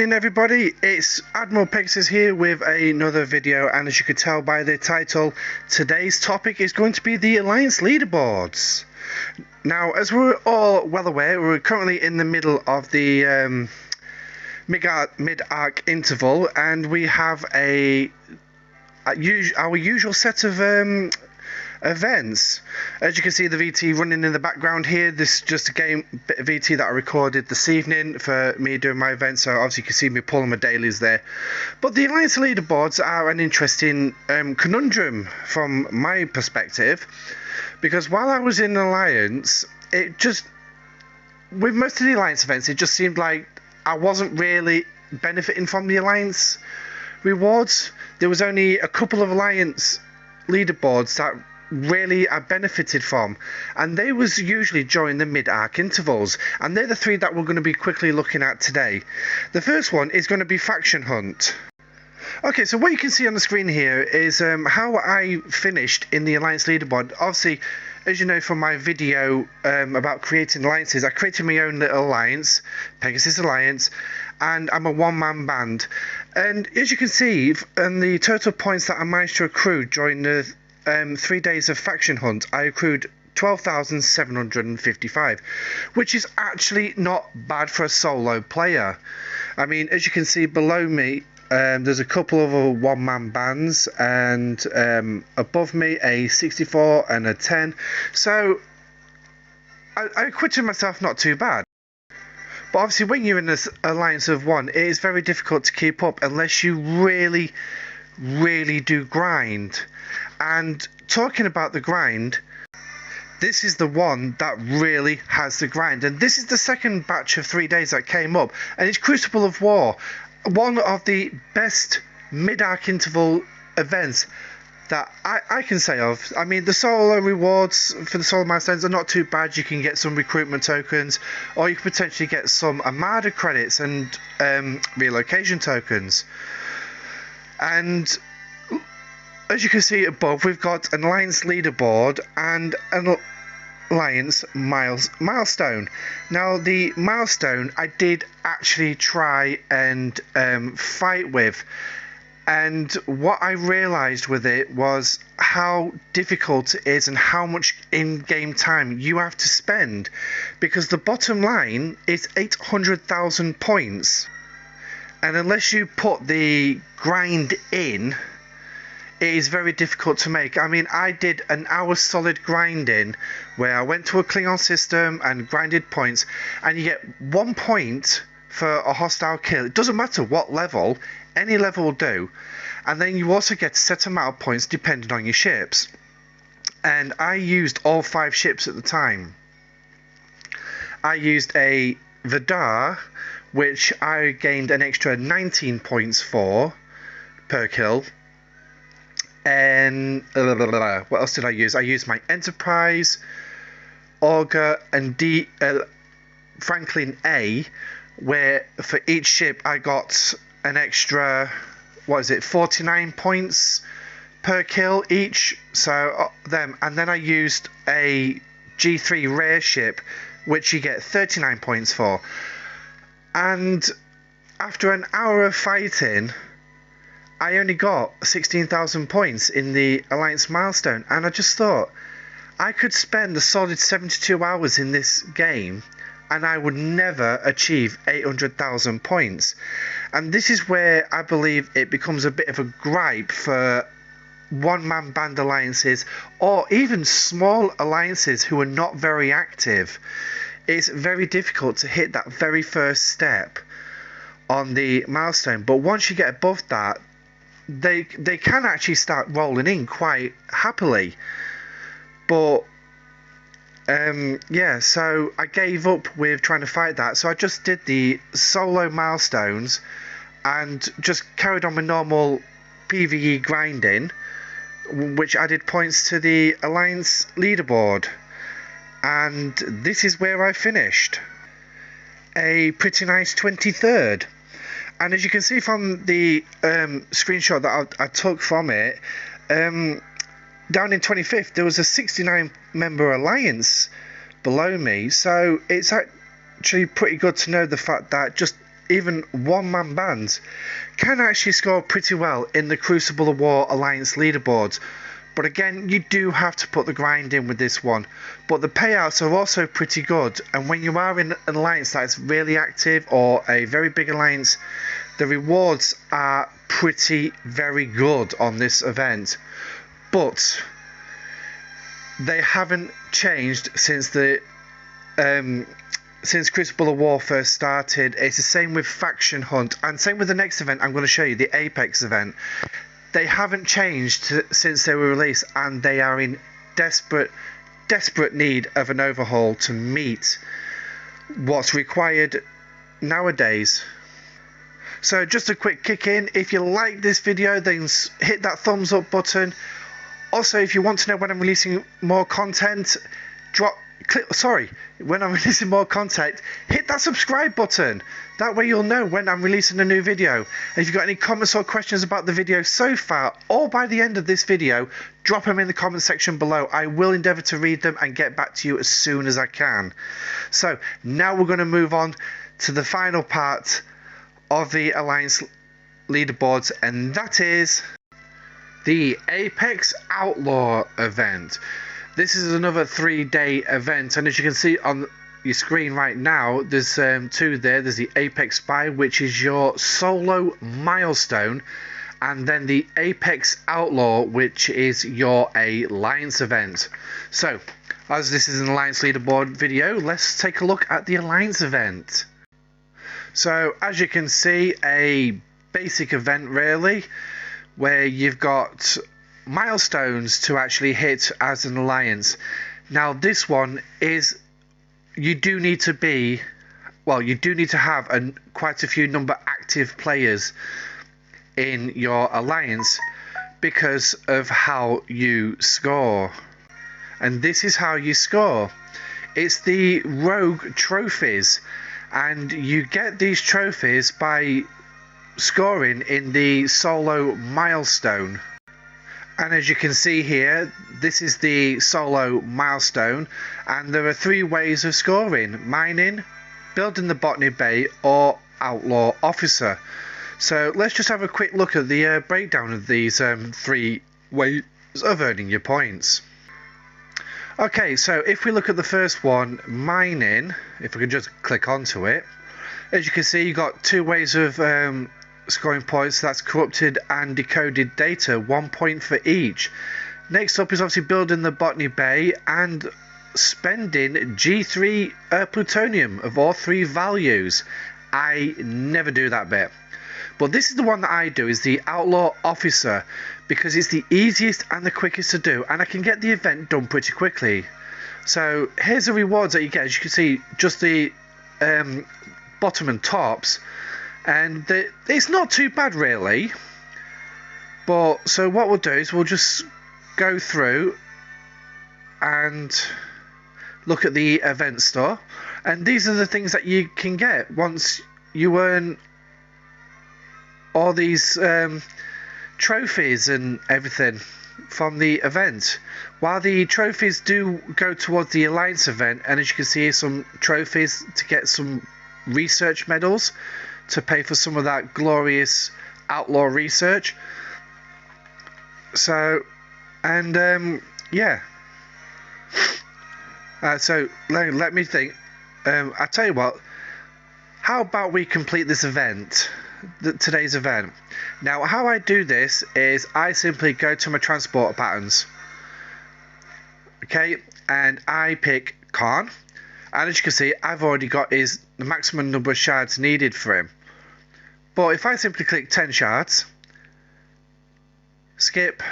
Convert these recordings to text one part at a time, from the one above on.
evening everybody, it's Admiral Pegasus here with another video, and as you could tell by the title, today's topic is going to be the Alliance Leaderboards. Now, as we're all well aware, we're currently in the middle of the mid-arc interval, and we have our usual set of events. As you can see, the VT running in the background here. This is just a bit of VT that I recorded this evening for me doing my event, so obviously you can see me pulling my dailies there. But the Alliance Leaderboards are an interesting conundrum from my perspective, because while I was in Alliance, with most of the Alliance events, it just seemed like I wasn't really benefiting from the Alliance rewards. There was only a couple of Alliance leaderboards that really I benefited from, and they was usually during the mid-arc intervals, and they're the three that we're going to be quickly looking at today. The first one is going to be Faction Hunt. Okay, so what you can see on the screen here is how I finished in the Alliance Leaderboard. Obviously, as you know from my video about creating alliances, I created my own little alliance, Pegasus Alliance, and I'm a one-man band. And as you can see, the total points that I managed to accrue during the 3 days of Faction Hunt, I accrued 12,755, which is actually not bad for a solo player. I mean, as you can see below me, there's a couple of one-man bands, and above me a 64 and a 10, so I acquitted myself not too bad. But obviously when you're in this alliance of one, it is very difficult to keep up unless you really do grind. And talking about the grind, this is the one that really has the grind, and this is the second batch of 3 days that came up, and it's Crucible of War, one of the best mid-arc interval events that I can say of. I mean, the solo rewards for the solo milestones are not too bad. You can get some recruitment tokens, or you can potentially get some Armada credits and relocation tokens. And as you can see above, we've got an Alliance Leaderboard and an Alliance Milestone. Now, the Milestone I did actually try and fight with, and what I realised with it was how difficult it is and how much in-game time you have to spend, because the bottom line is 800,000 points, and unless you put the grind in, it is very difficult to make. I mean, I did an hour solid grinding where I went to a Klingon system and grinded points, and you get 1 point for a hostile kill. It doesn't matter what level, any level will do. And then you also get a set amount of points depending on your ships. And I used all 5 ships at the time. I used a Vidar, which I gained an extra 19 points for per kill. And what else did I use? I used my Enterprise, Augur, and Franklin A, where for each ship I got an extra, 49 points per kill each. So them, and then I used a G3 rare ship, which you get 39 points for. And after an hour of fighting, I only got 16,000 points in the Alliance Milestone, and I just thought I could spend a solid 72 hours in this game and I would never achieve 800,000 points. And this is where I believe it becomes a bit of a gripe for one-man band alliances, or even small alliances who are not very active. It's very difficult to hit that very first step on the milestone, but once you get above that, they can actually start rolling in quite happily. But yeah, so I gave up with trying to fight that, so I just did the solo milestones and just carried on my normal PvE grinding, which added points to the Alliance Leaderboard. And this is where I finished, a pretty nice 23rd. And as you can see from the screenshot that I took from it, down in 25th there was a 69 member alliance below me, so it's actually pretty good to know the fact that just even one-man bands can actually score pretty well in the Crucible of War Alliance Leaderboards. But again, you do have to put the grind in with this one. But the payouts are also pretty good. And when you are in an alliance that's really active or a very big alliance, the rewards are pretty very good on this event. But they haven't changed since since Crucible of War first started. It's the same with Faction Hunt, and same with the next event I'm going to show you, the Apex event. They haven't changed since they were released, and they are in desperate need of an overhaul to meet what's required nowadays. So just a quick kick in, if you like this video, then hit that thumbs up button. Also, if you want to know when I'm releasing more content, when I'm releasing more content, hit that subscribe button. That way you'll know when I'm releasing a new video. And if you've got any comments or questions about the video so far, or by the end of this video, drop them in the comment section below. I will endeavour to read them and get back to you as soon as I can. So now we're going to move on to the final part of the Alliance Leaderboards, and that is the Apex Outlaw event. This is another 3-day event, and as you can see on your screen right now, there's two there. There's the Apex Spy, which is your solo milestone, and then the Apex Outlaw, which is your Alliance event. So, as this is an Alliance Leaderboard video, let's take a look at the Alliance event. So, as you can see, a basic event really, where you've got milestones to actually hit as an alliance. Now this one is, you do need to have quite a few number active players in your alliance because of how you score. And this is how you score. It's the rogue trophies, and you get these trophies by scoring in the solo milestone. And as you can see here, this is the solo milestone, and there are 3 ways of scoring: mining, building the botany bay, or Outlaw Officer. So let's just have a quick look at the breakdown of these 3 ways of earning your points. Okay, so if we look at the first one, mining, if we can just click onto it, as you can see, you've got 2 ways of scoring points. That's corrupted and decoded data, 1 point for each. Next up is obviously building the botany bay and spending G3 plutonium of all 3 values. I never do that bit, but this is the one that I do, is the Outlaw Officer, because it's the easiest and the quickest to do, and I can get the event done pretty quickly. So here's the rewards that you get. As you can see, just the bottom and tops, and it's not too bad really. But so what we'll do is we'll just go through and look at the event store, and these are the things that you can get once you earn all these trophies and everything from the event. While the trophies do go towards the Alliance event, and as you can see, some trophies to get some research medals to pay for some of that glorious outlaw research. So, and yeah. So let me think. I tell you what. How about we complete this event, today's event? Now, how I do this is I simply go to my transport patterns. Okay, and I pick Khan. And as you can see, I've already got the maximum number of shards needed for him. But if I simply click 10 shards, skip,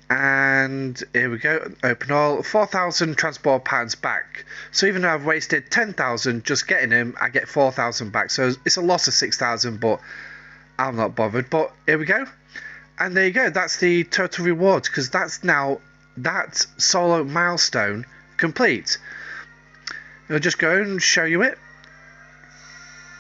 and here we go, open all, 4,000 transport patterns back. So even though I've wasted 10,000 just getting him, I get 4,000 back. So it's a loss of 6,000, but I'm not bothered. But here we go. And there you go, that's the total rewards, because that's now that solo milestone complete. I'll just go and show you it.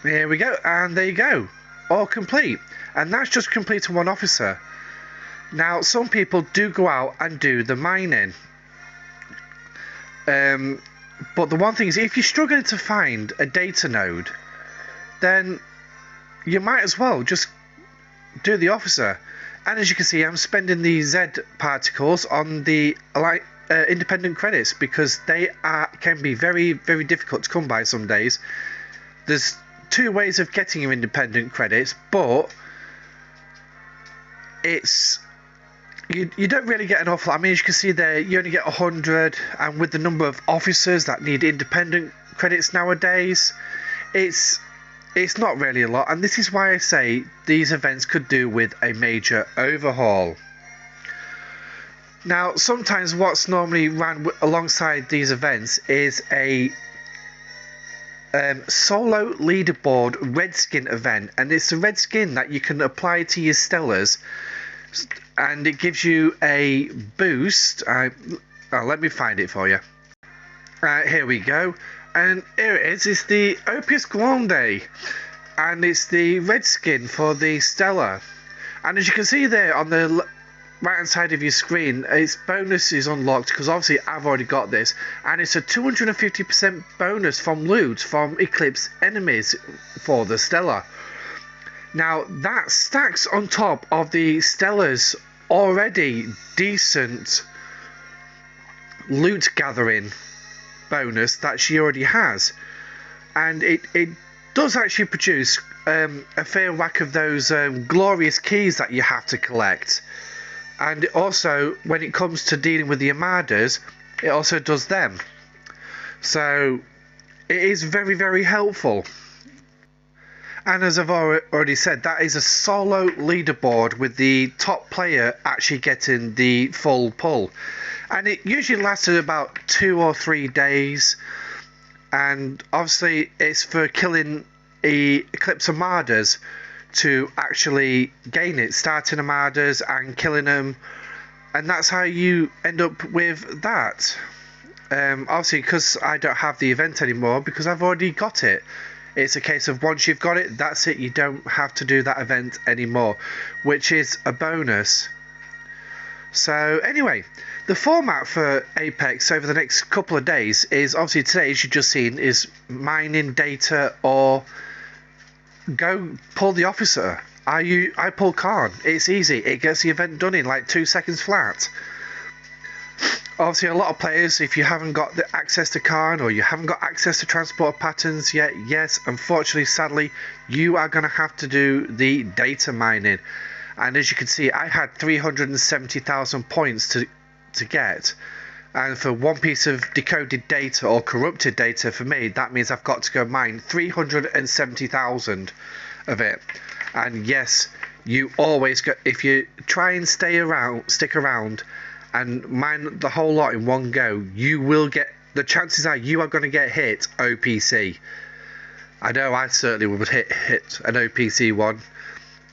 Here we go, and there you go, all complete. And that's just completing one officer. Now, some people do go out and do the mining. But the one thing is, if you're struggling to find a data node, then you might as well just do the officer. And as you can see, I'm spending the Z particles on the independent credits because they can be very, very difficult to come by some days. There's 2 ways of getting your independent credits, but it's you don't really get an awful lot. I mean, as you can see there, you only get 100, and with the number of officers that need independent credits nowadays, it's not really a lot. And this is why I say these events could do with a major overhaul. Now, sometimes what's normally run alongside these events is a solo leaderboard red skin event, and it's a red skin that you can apply to your Stellas, and it gives you a boost. Let me find it for you. Here we go, and here it is. It's the Opus Grande, and it's the red skin for the Stella. And as you can see there on the right hand side of your screen, its bonus is unlocked because obviously I've already got this, and it's a 250% bonus from loot from Eclipse enemies for the Stella. Now that stacks on top of the Stella's already decent loot gathering bonus that she already has, and it does actually produce a fair whack of those glorious keys that you have to collect. And also, when it comes to dealing with the Armadas, it also does them. So, it is very, very helpful. And as I've already said, that is a solo leaderboard with the top player actually getting the full pull. And it usually lasted about 2 or 3 days. And obviously, it's for killing the Eclipse Armadas to actually gain it, starting Armadas and killing them, and that's how you end up with that. Obviously, because I don't have the event anymore because I've already got it, it's a case of once you've got it, that's it, you don't have to do that event anymore, which is a bonus. So anyway, the format for Apex over the next couple of days is obviously today, as you've just seen, is mining data or go pull the officer. I pull Khan. It's easy. It gets the event done in like 2 seconds flat. Obviously, a lot of players, if you haven't got the access to Khan or you haven't got access to transport patterns yet, yes, unfortunately, sadly, you are going to have to do the data mining. And as you can see, I had 370,000 points to get. And for one piece of decoded data or corrupted data for me, that means I've got to go mine 370,000 of it. And yes, you always go, if you try and stick around and mine the whole lot in one go, you will get, the chances are you are going to get hit OPC. I know I certainly would hit an OPC one,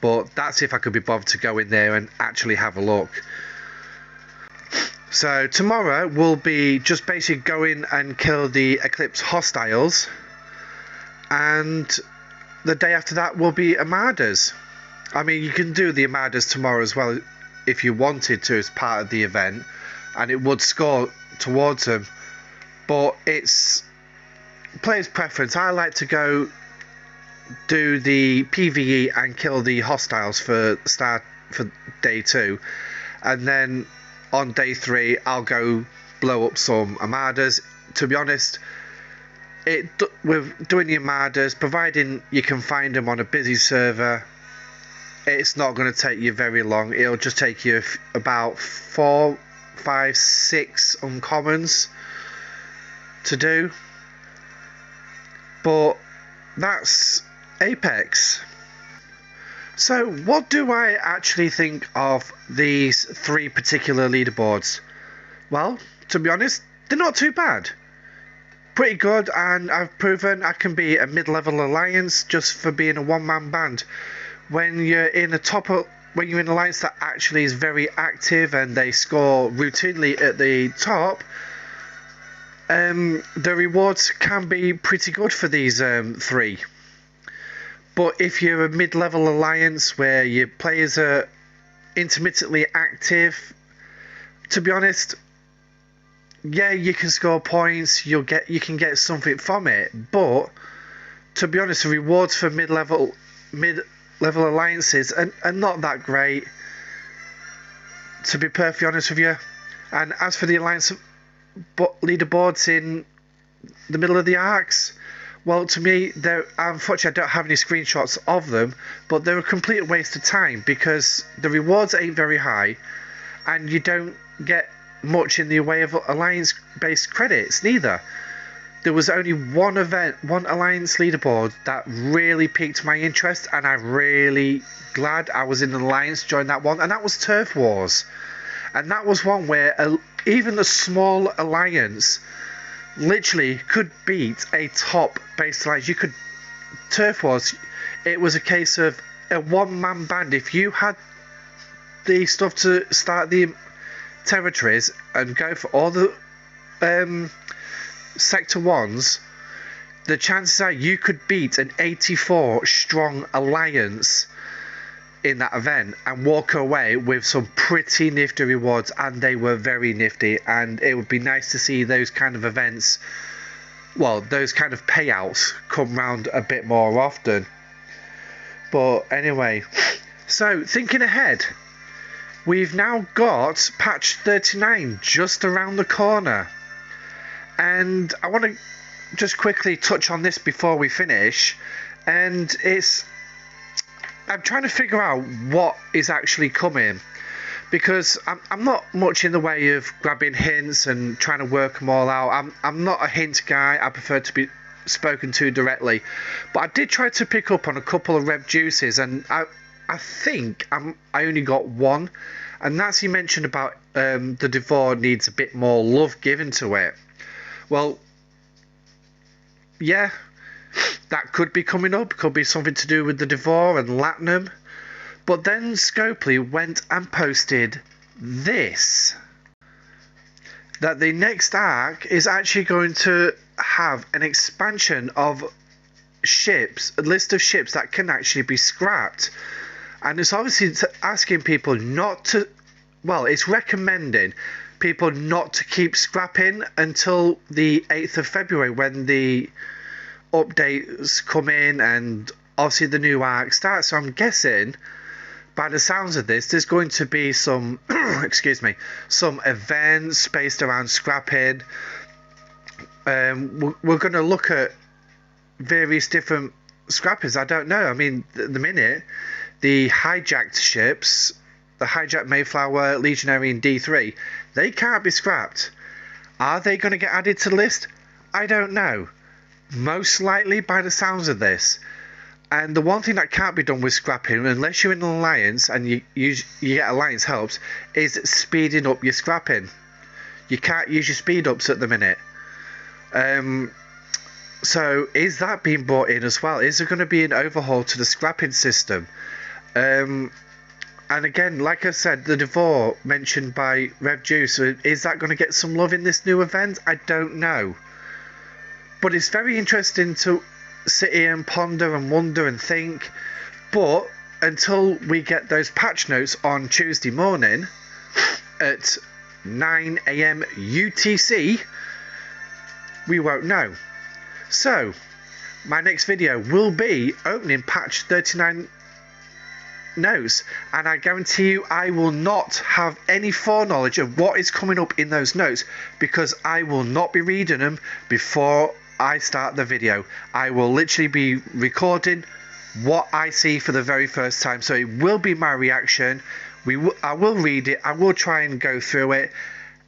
but that's if I could be bothered to go in there and actually have a look. So tomorrow we'll be just basically going and kill the Eclipse hostiles, and the day after that will be Armadas. I mean, you can do the Armadas tomorrow as well if you wanted to as part of the event, and it would score towards them, but it's player's preference. I like to go do the PvE and kill the hostiles for day 2, and then on day 3 I'll go blow up some Armadas. To be honest, with doing the Armadas, providing you can find them on a busy server, it's not going to take you very long. It'll just take you about 4, 5, 6 uncommons to do. But that's Apex. So what do I actually think of these 3 particular leaderboards? Well, to be honest, they're not too bad. Pretty good, and I've proven I can be a mid-level alliance just for being a one-man band. When you're in when you're in an alliance that actually is very active and they score routinely at the top, the rewards can be pretty good for these 3. But if you're a mid-level alliance where your players are intermittently active, to be honest, yeah, you can score points, you can get something from it, but to be honest, the rewards for mid-level mid-level alliances are not that great, to be perfectly honest with you. And as for the Alliance leaderboards in the middle of the arcs, well, to me, unfortunately I don't have any screenshots of them, but they're a complete waste of time because the rewards ain't very high and you don't get much in the way of alliance-based credits neither. There was only one Alliance leaderboard that really piqued my interest, and I'm really glad I was in an Alliance during that one, and that was Turf Wars. And that was one where even a small Alliance literally could beat a top-based Alliance. Turf Wars, it was a case of a one-man band. If you had the stuff to start the territories and go for all the Sector 1s, the chances are you could beat an 84 strong Alliance in that event and walk away with some pretty nifty rewards, and they were very nifty, and it would be nice to see those kind of events, well, those kind of payouts come round a bit more often. But anyway, so thinking ahead, we've now got patch 39 just around the corner. And I want to just quickly touch on this before we finish. And I'm trying to figure out what is actually coming, because I'm not much in the way of grabbing hints and trying to work them all out. I'm not a hint guy. I prefer to be spoken to directly. But I did try to pick up on a couple of red juices, and I think I only got one. And that's you mentioned about the Devour needs a bit more love given to it. Well, yeah, that could be coming up. Could be something to do with the Devour and Latinum. But then Scopely went and posted this. That the next arc is actually going to have an expansion of ships, a list of ships that can actually be scrapped. And it's obviously asking people not to, well, it's recommending people not to keep scrapping until the 8th of February when the updates come in and obviously the new arc starts. So I'm guessing, by the sounds of this, there's going to be some excuse me, some events based around scrapping. We're going to look at various different scrappers. I don't know. I mean, at the minute, the hijacked ships, the hijacked Mayflower, Legionary and D3, they can't be scrapped. Are they going to get added to the list? I don't know. Most likely, by the sounds of this. And the one thing that can't be done with scrapping, unless you're in an alliance and you get alliance helps, is speeding up your scrapping. You can't use your speed ups at the minute. So is that being brought in as well? Is there going to be an overhaul to the scrapping system? And again, like I said, the Devour mentioned by Rev Juice, is that going to get some love in this new event? I don't know. But it's very interesting to sit here and ponder and wonder and think. But until we get those patch notes on Tuesday morning at 9 AM UTC, we won't know. So, my next video will be opening patch 39 notes, and I guarantee you I will not have any foreknowledge of what is coming up in those notes, because I will not be reading them before I start the video. I will literally be recording what I see for the very first time, so it will be my reaction. I will read it, I will try and go through it,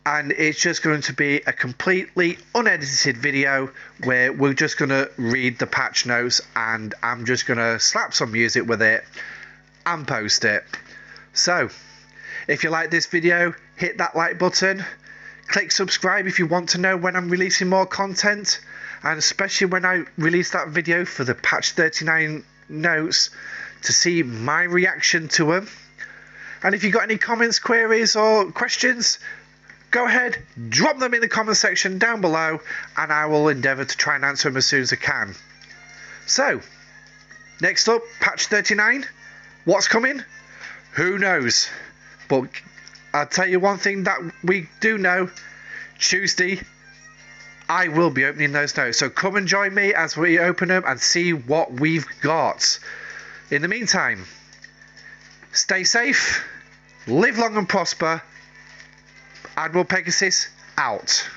and it's just going to be a completely unedited video where we're just going to read the patch notes, and I'm just going to slap some music with it and post it. So if you like this video, hit that like button, click subscribe if you want to know when I'm releasing more content, and especially when I release that video for the patch 39 notes, to see my reaction to them. And if you've got any comments, queries or questions, go ahead, drop them in the comment section down below, and I will endeavour to try and answer them as soon as I can. So next up, patch 39. What's coming? Who knows? But I'll tell you one thing that we do know. Tuesday, I will be opening those notes. So come and join me as we open them and see what we've got. In the meantime, stay safe, live long and prosper. Admiral Pegasus out.